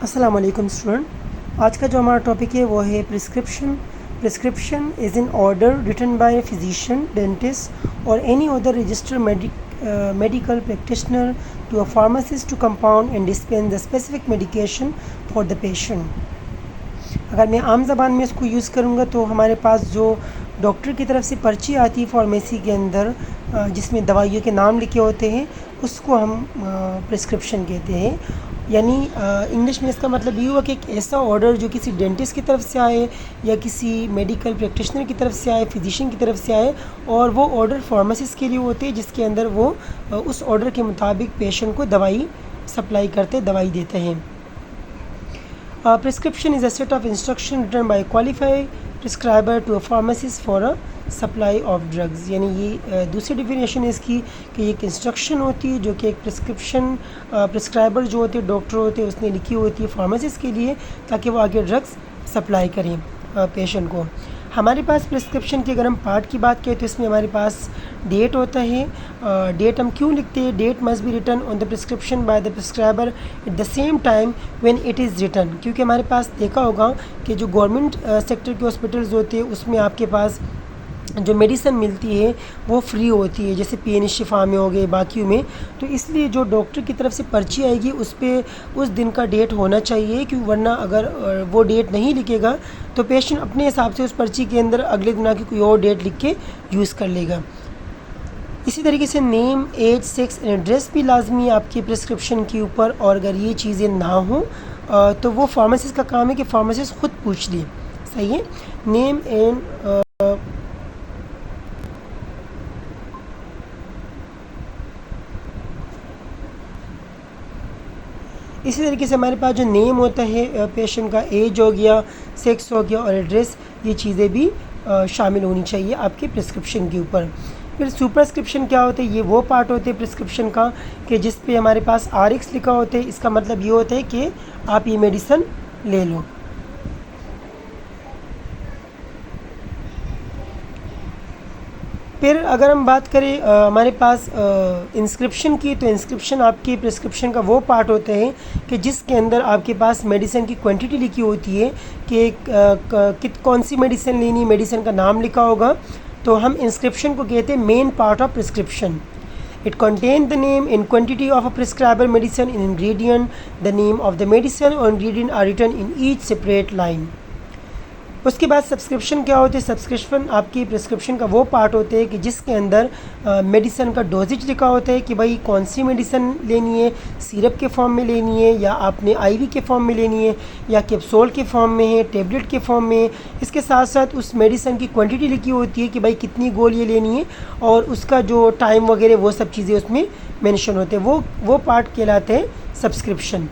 अस्सलाम वालेकुम स्टूडेंट। आज का जो हमारा टॉपिक है वो है prescription. Prescription is an order written by a physician, dentist or any other registered medical practitioner to a pharmacist to compound and dispense the specific medication for the patient। अगर मैं आम ज़बान में इसको यूज़ करूँगा तो हमारे पास जो डॉक्टर की तरफ से पर्ची आती है फार्मेसी के अंदर जिसमें दवाइयों के नाम लिखे होते हैं उसको हम प्रिस्क्रिप्शन कहते हैं। यानी इंग्लिश में इसका मतलब ये हुआ कि एक ऐसा ऑर्डर जो किसी डेंटिस्ट की तरफ से आए या किसी मेडिकल प्रैक्टिशनर की तरफ से आए, फिजिशियन की तरफ से आए और वो ऑर्डर फार्मासिस्ट के लिए होते हैं जिसके अंदर वो उस ऑर्डर के मुताबिक पेशेंट को दवाई सप्लाई करते, दवाई देते हैं। Prescription is a set of instruction written by qualified prescriber to a pharmacist for a supply of drugs. यानी ये दूसरी डिफिनेशन है इसकी कि एक इंस्ट्रक्शन होती है जो कि एक प्रिस्क्राइबर जो होते हैं, डॉक्टर होते हैं, उसने लिखी होती है फार्मासिस्ट के लिए ताकि वो आगे ड्रग्स सप्लाई करें पेशेंट को। हमारे पास प्रिस्क्रिप्शन के अगर हम पार्ट की बात करें तो इसमें हमारे पास डेट होता है। डेट हम क्यों लिखते हैं? Date must be written on the prescription by the prescriber at the same time when it is written. क्योंकि हमारे पास देखा होगा कि जो गवर्नमेंट सेक्टर के हॉस्पिटल्स होते हैं उसमें आपके पास जो मेडिसिन मिलती है वो फ्री होती है, जैसे पीएनए शिफा में हो गए, बाकियों में। तो इसलिए जो डॉक्टर की तरफ से पर्ची आएगी उस पर उस दिन का डेट होना चाहिए, क्योंकि वरना अगर वो डेट नहीं लिखेगा तो पेशेंट अपने हिसाब से उस पर्ची के अंदर अगले दिन आके कोई और डेट लिख के यूज़ कर लेगा। इसी तरीके से name, age, sex and address भी लाजमी है आपकी प्रिस्क्रिप्शन के ऊपर। और अगर ये चीज़ें ना हों तो वो फार्मासिस्ट का काम है कि फार्मासिस्ट ख़ुद पूछ ले। सही है। नेम एंड इसी तरीके से हमारे पास जो नेम होता है पेशेंट का, एज हो गया, सेक्स हो गया और एड्रेस, ये चीज़ें भी शामिल होनी चाहिए आपके प्रिस्क्रिप्शन के ऊपर। फिर सुपरस्क्रिप्शन क्या होता है? ये वो पार्ट होते हैं प्रिस्क्रिप्शन का कि जिस पे हमारे पास RX लिखा होता है। इसका मतलब ये होता है कि आप ये मेडिसिन ले लो। फिर अगर हम बात करें हमारे पास इंस्क्रिप्शन की, तो इंस्क्रिप्शन आपकी प्रिस्क्रिप्शन का वो पार्ट होते हैं कि जिसके अंदर आपके पास मेडिसिन की क्वांटिटी लिखी होती है कि कौन सी मेडिसिन लेनी, मेडिसिन का नाम लिखा होगा। तो हम इंस्क्रिप्शन को कहते हैं main part of prescription. It contains the name and quantity of a prescribed medicine and ingredient. The name of the medicine or ingredient are written in each separate line. उसके बाद सब्सक्रिप्शन क्या होते हैं? Subscription आपकी prescription का वो part होते हैं कि जिसके अंदर मेडिसिन का डोजेज लिखा होता है कि भाई कौन सी मेडिसिन लेनी है, सिरप के फॉर्म में लेनी है या आपने IV के फॉर्म में लेनी है या कैप्सूल के फॉर्म में है, टेबलेट के फॉर्म में है। इसके साथ साथ उस मेडिसिन की क्वांटिटी लिखी होती है कि भाई कितनी गोलियाँ लेनी है और उसका जो टाइम वगैरह वो सब चीज़ें उसमें मेंशन होते हैं। वो पार्ट कहलाते हैं सब्सक्रिप्शन।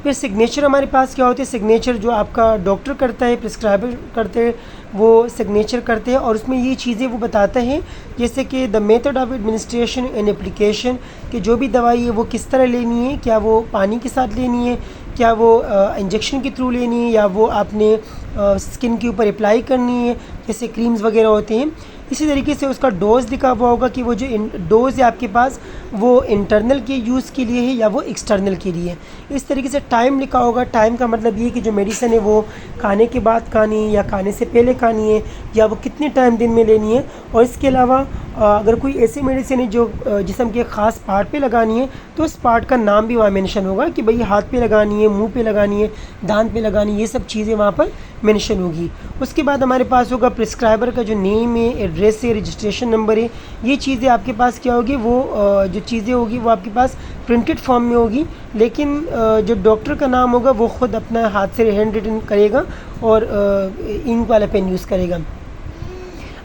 फिर सिग्नेचर हमारे पास क्या होते हैं? सिग्नेचर जो आपका डॉक्टर करता है, प्रिस्क्राइबर करते हैं, वो सिग्नेचर करते हैं और उसमें ये चीज़ें वो बताते हैं जैसे कि the method of administration and application, कि जो भी दवाई है वो किस तरह लेनी है, क्या वो पानी के साथ लेनी है, क्या वो इंजेक्शन के थ्रू लेनी है या वो आपने स्किन के ऊपर अप्लाई करनी है जैसे क्रीम्स वगैरह होते हैं। इसी तरीके से उसका डोज़ लिखा हुआ होगा कि वो जो डोज़ है आपके पास वो इंटरनल के यूज़ के लिए है या वो एक्सटर्नल के लिए। इस तरीके से टाइम लिखा होगा। टाइम का मतलब ये कि जो मेडिसिन है वो खाने के बाद खानी है या खाने से पहले खानी है या वो कितने टाइम दिन में लेनी है। और इसके अलावा अगर कोई ऐसी मेडिसिन है जो जिस्म के ख़ास पार्ट पे लगानी है तो उस पार्ट का नाम भी वहाँ मेंशन होगा कि भाई हाथ पे लगानी है, मुंह पे लगानी है, दांत पे लगानी है, ये सब चीज़ें वहाँ पर मेंशन होगी। उसके बाद हमारे पास होगा प्रिस्क्राइबर का जो नेम है, एड्रेस है, रजिस्ट्रेशन नंबर है। ये चीज़ें आपके पास क्या होगी? वो जो चीज़ें होगी वो आपके पास प्रिंटेड फॉर्म में होगी, लेकिन जो डॉक्टर का नाम होगा वो ख़ुद अपना हाथ से हैंड रिटन करेगा और इंक वाला पेन यूज़ करेगा।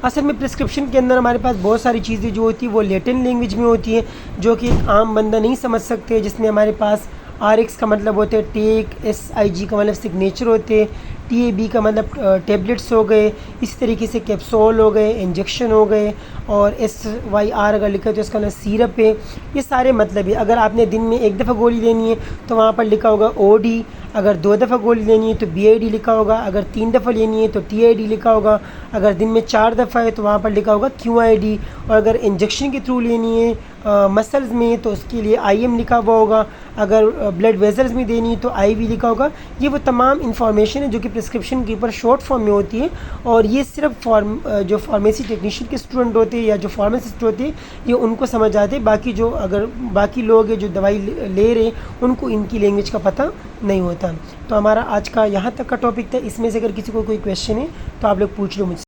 असल में प्रिस्क्रिप्शन के अंदर हमारे पास बहुत सारी चीज़ें जो होती है वो लैटिन लैंग्वेज में होती है जो कि एक आम बंदा नहीं समझ सकते, जिसमें हमारे पास RX का मतलब होते हैं टेक, SIG का मतलब सिग्नेचर होते हैं, TAB का मतलब टेबलेट्स हो गए, इसी तरीके से कैप्सूल हो गए, इंजेक्शन हो गए और SYR अगर लिखा है तो इसका मतलब सिरप है। ये सारे मतलब है। अगर आपने दिन में एक दफ़ा गोली लेनी है तो वहाँ पर लिखा होगा OD, अगर 2 दफ़ा गोली लेनी है तो BID लिखा होगा, अगर 3 दफ़ा लेनी है तो TID लिखा होगा, अगर दिन में 4 दफ़ा है तो वहाँ पर लिखा होगा QID, और अगर इंजेक्शन के थ्रू लेनी है मसल्स में तो उसके लिए IM लिखा हुआ होगा, अगर ब्लड वेजल्स में देनी तो IV लिखा होगा। ये वो तमाम इंफॉर्मेशन है जो कि प्रिस्क्रिप्शन के ऊपर शॉर्ट फॉर्म में होती है, और ये सिर्फ जो फार्मेसी टेक्नीशियन के स्टूडेंट होते हैं या जो फार्मासिस्ट होते हैं ये उनको समझ आते हैं। बाकी जो अगर बाकी लोग हैं जो दवाई ले रहे हैं उनको इनकी लैंग्वेज का पता नहीं होता। तो हमारा आज का यहाँ तक का टॉपिक था। इसमें से अगर किसी को कोई क्वेश्चन है तो आप लोग पूछ लो मुझसे।